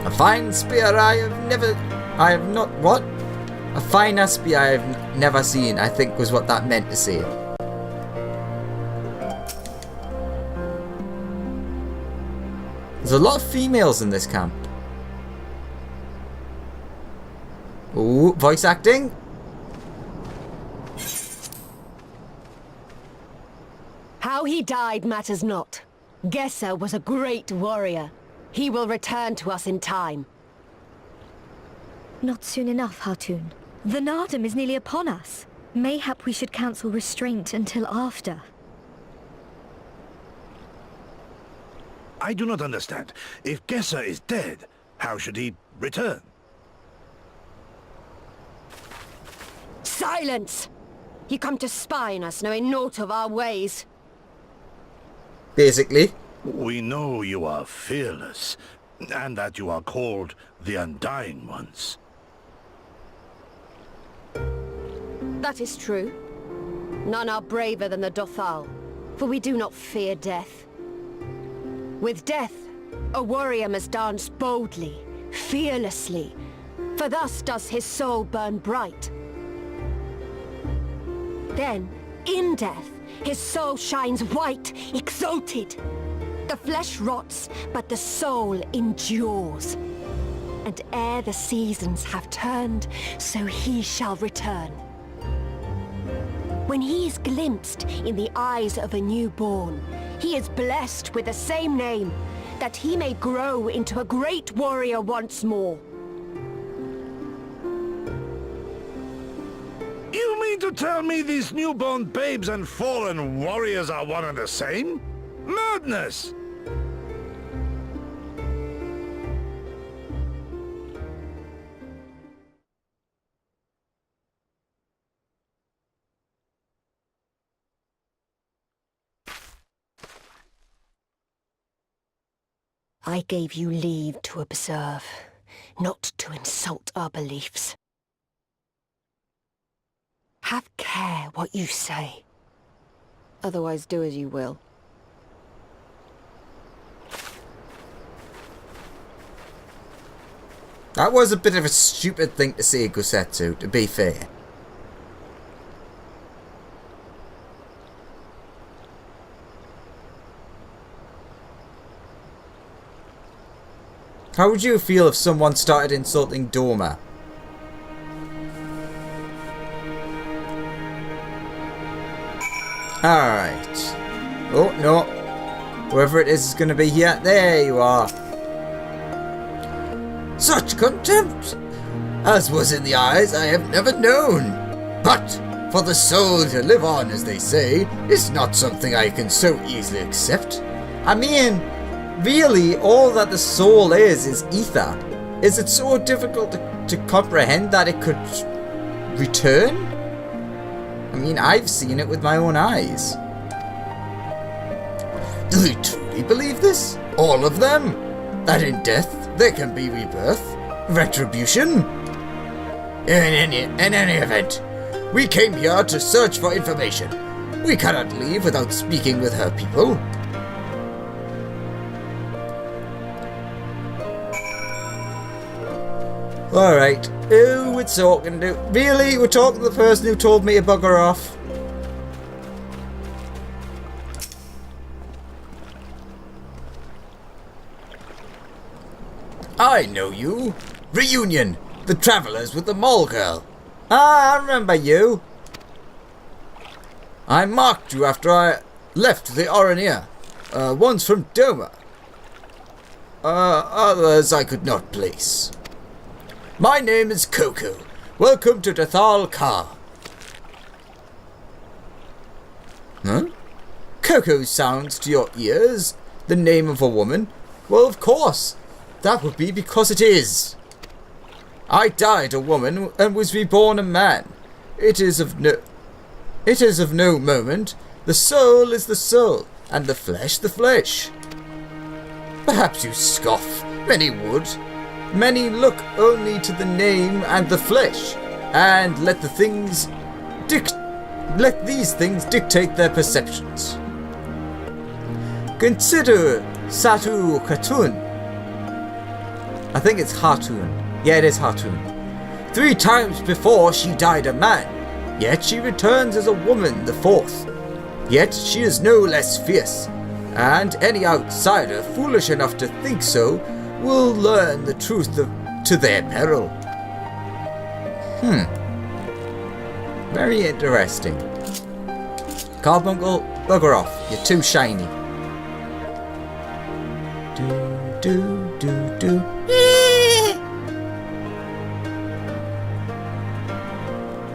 A fine spear A finer spear I have never seen, I think was what that meant to say. There's a lot of females in this camp. Ooh, voice acting. How he died matters not. Gesser was a great warrior. He will return to us in time. Not soon enough, Hartoon. The Nardum is nearly upon us. Mayhap we should counsel restraint until after. I do not understand. If Gesser is dead, how should he return? Silence! You come to spy on us, knowing naught of our ways. Basically. We know you are fearless, and that you are called the Undying Ones. That is true. None are braver than the Dothal, for we do not fear death. With death, a warrior must dance boldly, fearlessly, for thus does his soul burn bright. Then, in death, his soul shines white, exalted. The flesh rots, but the soul endures. And ere the seasons have turned, so he shall return. When he is glimpsed in the eyes of a newborn, he is blessed with the same name, that he may grow into a great warrior once more. You mean to tell me these newborn babes and fallen warriors are one and the same? Madness! I gave you leave to observe, not to insult our beliefs. Have care what you say. Otherwise do as you will. That was a bit of a stupid thing to say, Gusetsu, to be fair. How would you feel if someone started insulting Doma? Alright. Oh, no. Whoever it is going to be here. There you are. Such contempt! As was in the eyes I have never known. But for the soul to live on, as they say, is not something I can so easily accept. I mean, really, all that the soul is ether. Is it so difficult to comprehend that it could return? I mean, I've seen it with my own eyes. Do they truly believe this? All of them? That in death there can be rebirth? Retribution? In any event, we came here to search for information. We cannot leave without speaking with her people. Alright, who we're talking to? Really? We're talking to the person who told me to bugger off? I know you. Reunion. The Travellers with the Mole Girl. Ah, I remember you. I marked you after I left the Orania. One's from Doma. Others I could not place. My name is Coco. Welcome to Dathal Ka. Huh? Coco sounds to your ears the name of a woman? Well, of course. That would be because it is. I died a woman and was reborn a man. It is of no moment. The soul is the soul, and the flesh the flesh. Perhaps you scoff. Many would. Many look only to the name and the flesh, and let these things dictate their perceptions. Consider Satu Katun. I think it's Hartoon. Yeah, it is Hartoon. 3 times before she died a man, yet she returns as a woman the 4th. Yet she is no less fierce, and any outsider foolish enough to think so will learn the truth to their peril. Very interesting. Carbuncle, bugger off. You're too shiny. Do.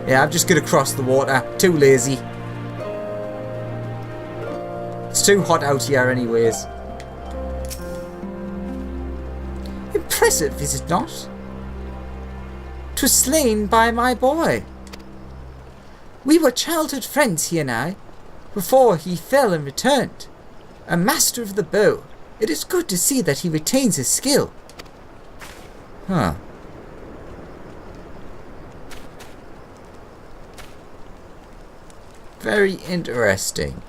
Yeah, I'm just gonna cross the water. Too lazy. It's too hot out here anyways. Impressive, is it not? 'Twas slain by my boy. We were childhood friends, he and I, before he fell and returned. A master of the bow. It is good to see that he retains his skill. Huh. Very interesting.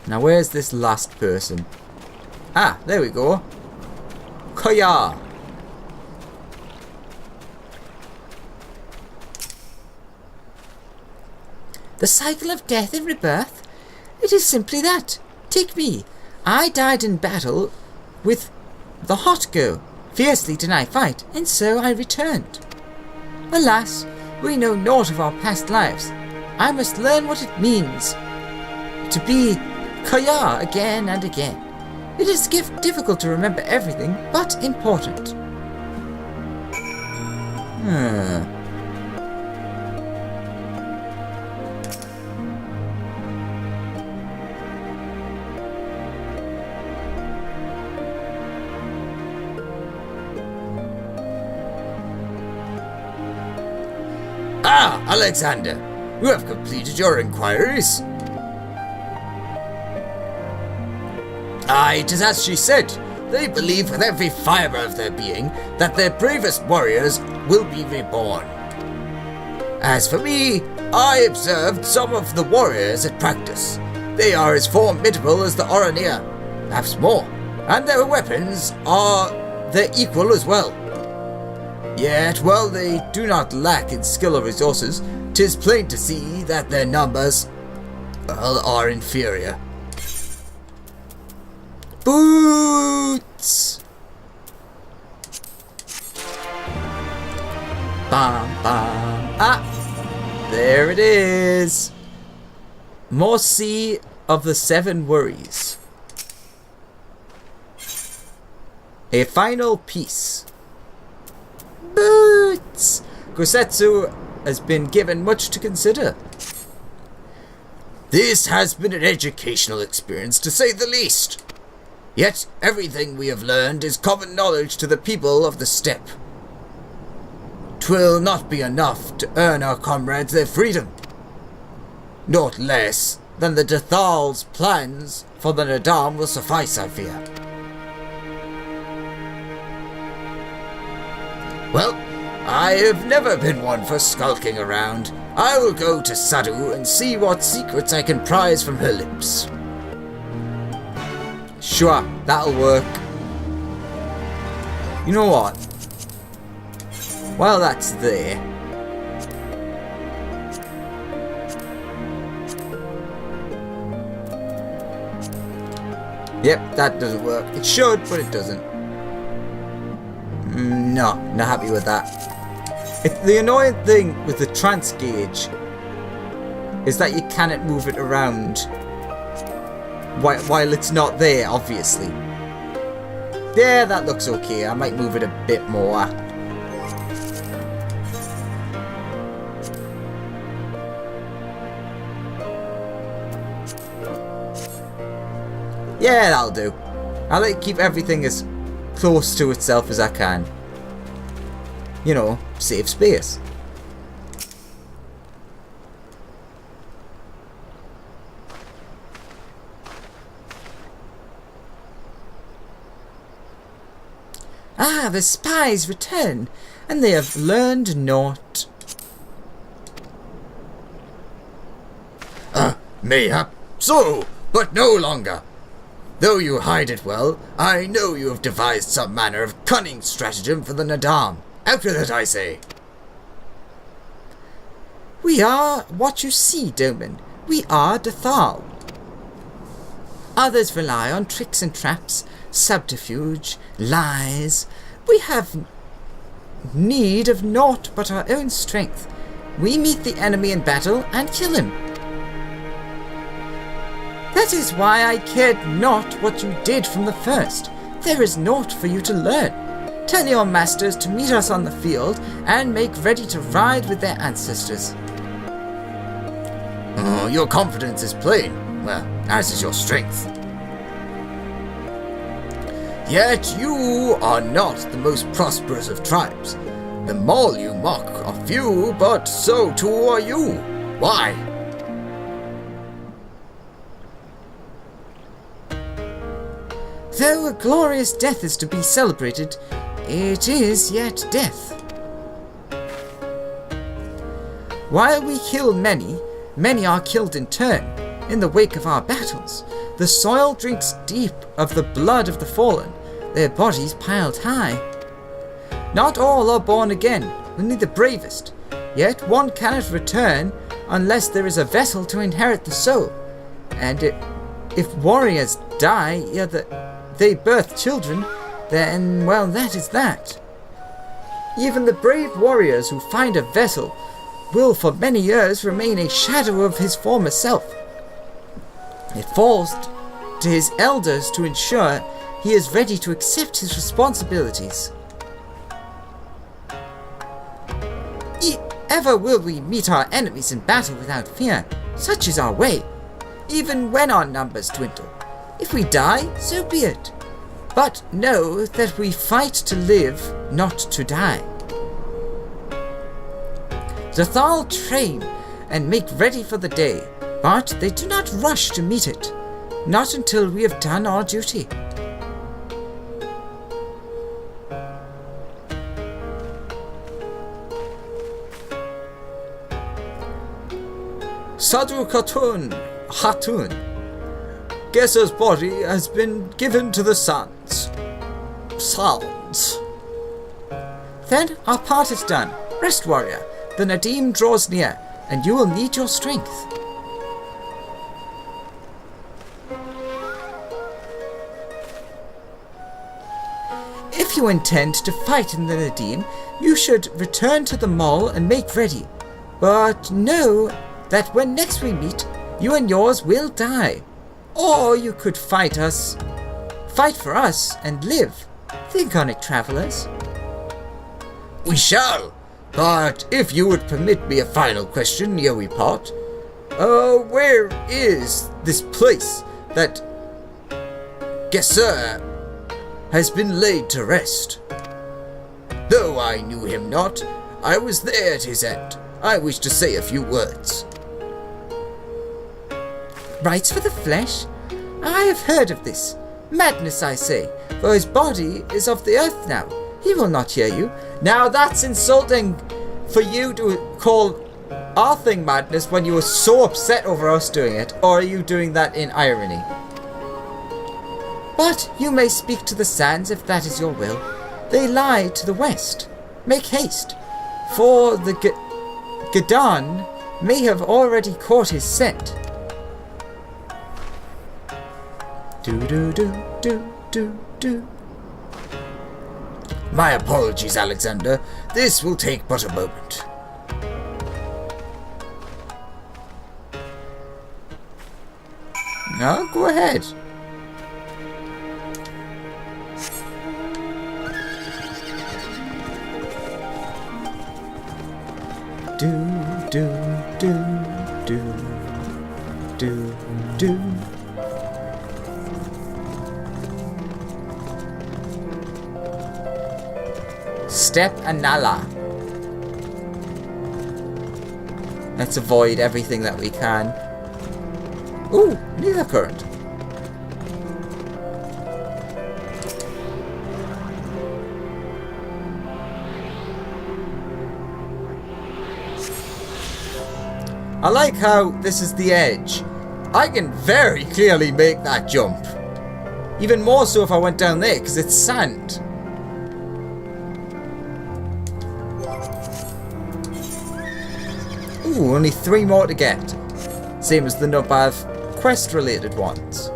Now where's this last person? Ah, there we go. Koya. The cycle of death and rebirth? It is simply that. Take me. I died in battle with the hot girl, fiercely denied fight, and so I returned. Alas, we know naught of our past lives. I must learn what it means to be Koya again and again. It is difficult to remember everything, but important. Ah, Alexander, you have completed your inquiries. Aye, it is as she said. They believe with every fibre of their being that their bravest warriors will be reborn. As for me, I observed some of the warriors at practice. They are as formidable as the Orania, perhaps more, and their weapons are their equal as well. Yet, while they do not lack in skill or resources, 'tis plain to see that their numbers, well, are inferior. Boots! Bam, bam. Ah! There it is! More Sea of the 7 Worries. A final piece. Boots! Kosetsu has been given much to consider. This has been an educational experience, to say the least. Yet everything we have learned is common knowledge to the people of the steppe. 'Twill not be enough to earn our comrades their freedom. Not less than the Dathal's plans for the Nadam will suffice, I fear. Well, I have never been one for skulking around. I will go to Sadu and see what secrets I can prize from her lips. Sure, that'll work. You know what? While that's there, yep, that doesn't work. It should, but it doesn't. No, not happy with that. The annoying thing with the trance gauge is that you cannot move it around while it's not there, obviously. Yeah, that looks okay. I might move it a bit more. Yeah, that'll do. I like to keep everything as close to itself as I can. You know, save space. Ah, the spies return, and they have learned naught. Mayhap so, but no longer. Though you hide it well, I know you have devised some manner of cunning stratagem for the Nadam. Out with it, I say. We are what you see, Doman. We are Dathal. Others rely on tricks and traps, subterfuge, lies. We have need of naught but our own strength. We meet the enemy in battle and kill him. That is why I cared not what you did from the first. There is naught for you to learn. Tell your masters to meet us on the field and make ready to ride with their ancestors. Oh, your confidence is plain. Well, as is your strength. Yet you are not the most prosperous of tribes. The Mall you mock are few, but so too are you. Why? Though a glorious death is to be celebrated, it is yet death. While we kill many, many are killed in turn. In the wake of our battles, the soil drinks deep of the blood of the fallen, their bodies piled high. Not all are born again, only the bravest. Yet one cannot return unless there is a vessel to inherit the soul. And if warriors die, they birth children, then, well, that is that. Even the brave warriors who find a vessel will for many years remain a shadow of his former self. It falls to his elders to ensure he is ready to accept his responsibilities. Ever will we meet our enemies in battle without fear. Such is our way, even when our numbers dwindle. If we die, so be it. But know that we fight to live, not to die. The Thal train and make ready for the day, but they do not rush to meet it, not until we have done our duty. Sadhu Hatun. Gesser's body has been given to the Sounds. Then our part is done. Rest, warrior. The Nadim draws near, and you will need your strength. If you intend to fight in the Nadim, you should return to the mall and make ready. But know that when next we meet, you and yours will die. Or you could fight for us and live. Think on it, travelers. We shall. But if you would permit me a final question ere we part, where is this place that Gesser has been laid to rest? Though I knew him not, I was there at his end. I wish to say a few words. Rights for the flesh? I have heard of this. Madness, I say, for his body is of the earth now. He will not hear you. Now that's insulting for you to call our thing madness when you were so upset over us doing it, or are you doing that in irony? But you may speak to the sands if that is your will. They lie to the west. Make haste, for the Gadan may have already caught his scent. Do. My apologies, Alexander. This will take but a moment. No, go ahead. Do. Step Anala. Let's avoid everything that we can. Ooh, neither current. I like how this is the edge. I can very clearly make that jump. Even more so if I went down there, because it's sand. Ooh, only 3 more to get. Same as the number of quest-related ones.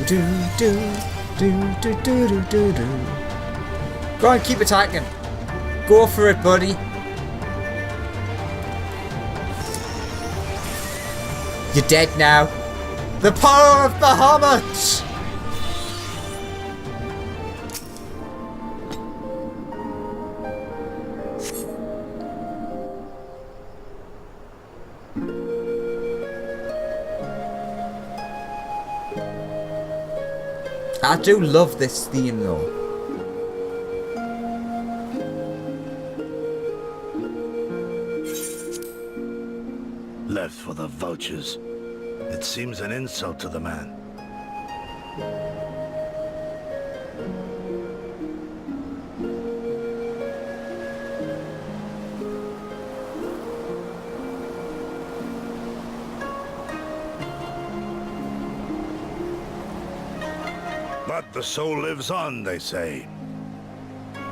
Do. Go on, keep attacking. Go for it, buddy. You're dead now. The power of Bahamut! I do love this theme though. Left for the vultures. It seems an insult to the man. But the soul lives on, they say.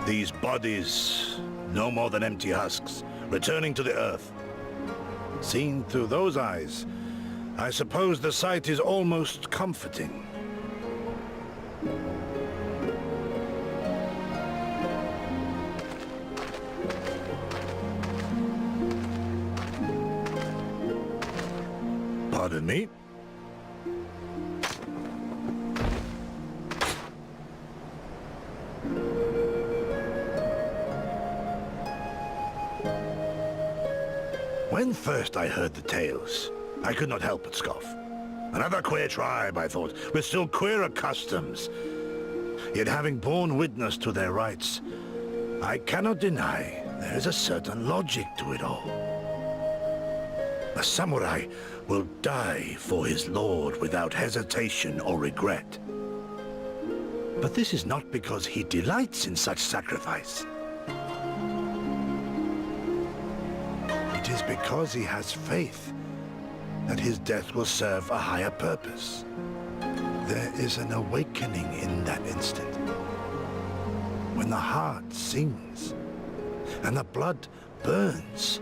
These bodies, no more than empty husks, returning to the earth. Seen through those eyes, I suppose the sight is almost comforting. Pardon me? When first I heard the tales, I could not help but scoff. Another queer tribe, I thought, with still queerer customs. Yet having borne witness to their rites, I cannot deny there is a certain logic to it all. A samurai will die for his lord without hesitation or regret. But this is not because he delights in such sacrifice. It is because he has faith that his death will serve a higher purpose. There is an awakening in that instant, when the heart sings and the blood burns,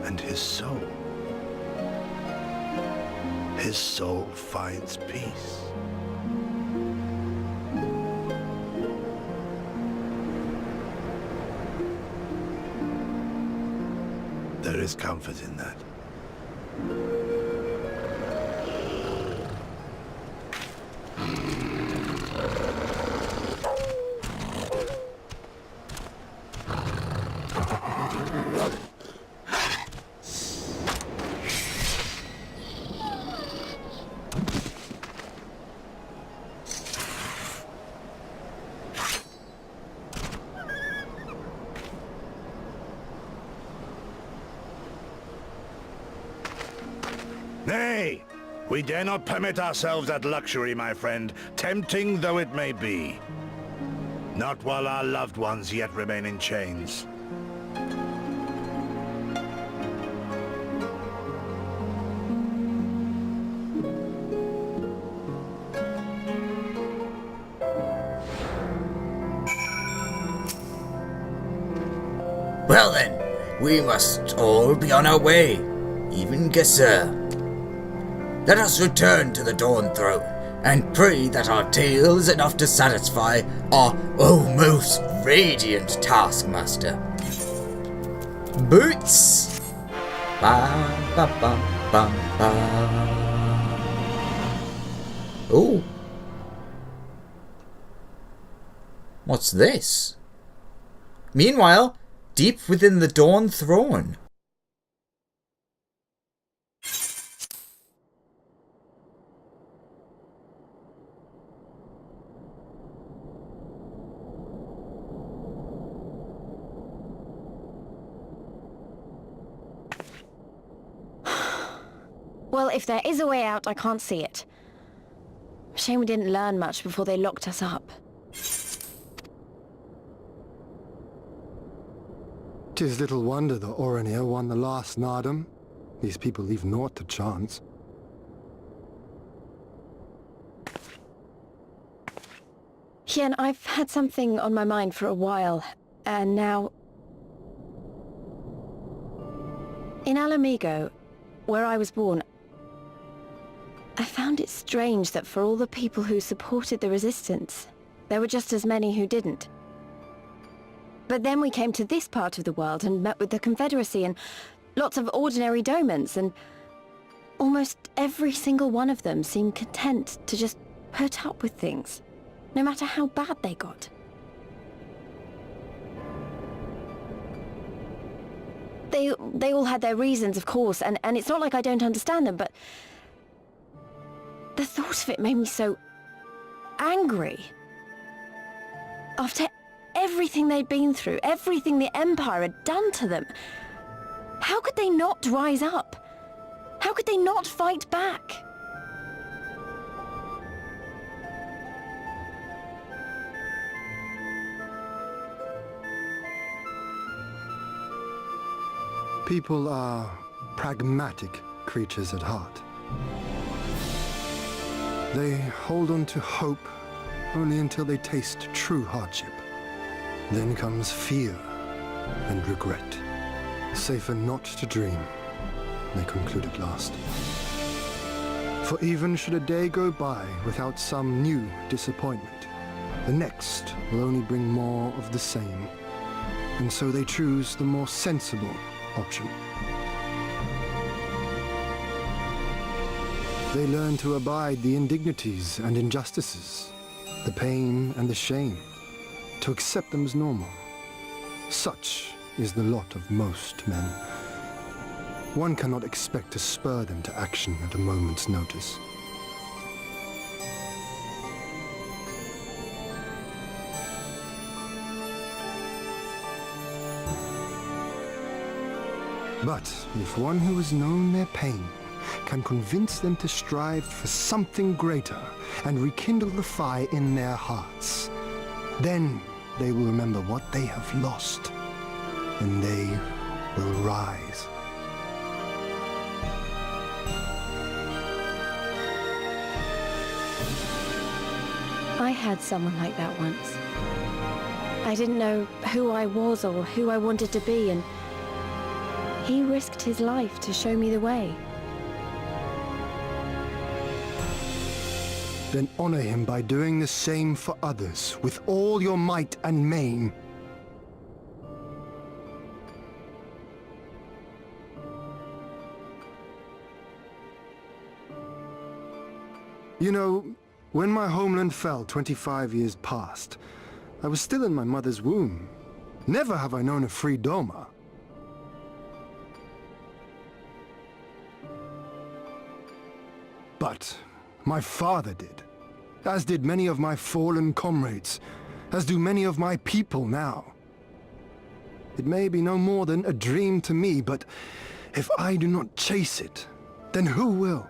and his soul finds peace. There is comfort in that. Nay, we dare not permit ourselves that luxury, my friend, tempting though it may be. Not while our loved ones yet remain in chains. Well then, we must all be on our way, even Gesser. Let us return to the Dawn Throne, and pray that our tale is enough to satisfy our most radiant taskmaster. Boots! Ba, ba, ba, ba, ba. Ooh. What's this? Meanwhile, deep within the Dawn Throne. Well, if there is a way out, I can't see it. Shame we didn't learn much before they locked us up. 'Tis little wonder the Oranir won the last Nardum. These people leave naught to chance. Hien, I've had something on my mind for a while, and now... In Alamigo, where I was born, I found it strange that for all the people who supported the resistance, there were just as many who didn't. But then we came to this part of the world and met with the Confederacy and lots of ordinary domans, and almost every single one of them seemed content to just put up with things, no matter how bad they got. They all had their reasons, of course, and it's not like I don't understand them, but the thought of it made me so angry. After everything they'd been through, everything the Empire had done to them, how could they not rise up? How could they not fight back? People are pragmatic creatures at heart. They hold on to hope only until they taste true hardship. Then comes fear and regret. Safer not to dream, they conclude at last. For even should a day go by without some new disappointment, the next will only bring more of the same. And so they choose the more sensible option. They learn to abide the indignities and injustices, the pain and the shame, to accept them as normal. Such is the lot of most men. One cannot expect to spur them to action at a moment's notice. But if one who has known their pain can convince them to strive for something greater and rekindle the fire in their hearts, then they will remember what they have lost, and they will rise. I had someone like that once. I didn't know who I was or who I wanted to be, and he risked his life to show me the way. Then honor him by doing the same for others with all your might and main. You know, when my homeland fell 25 years past, I was still in my mother's womb. Never have I known a free Doma. But my father did, as did many of my fallen comrades, as do many of my people now. It may be no more than a dream to me, but if I do not chase it, then who will?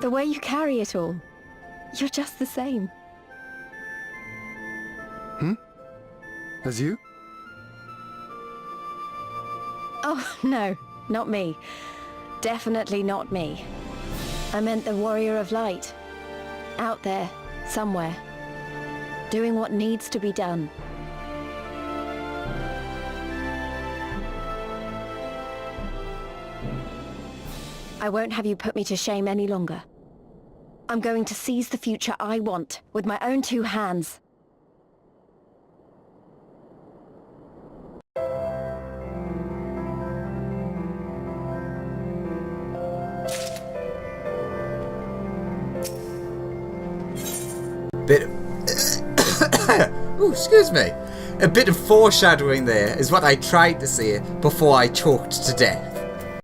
The way you carry it all, you're just the same. As you? Oh, no, not me. Definitely not me. I meant the warrior of light. Out there, somewhere. Doing what needs to be done. I won't have you put me to shame any longer. I'm going to seize the future I want, with my own two hands. Bit of... Ooh, excuse me. A bit of foreshadowing there is what I tried to say before I choked to death.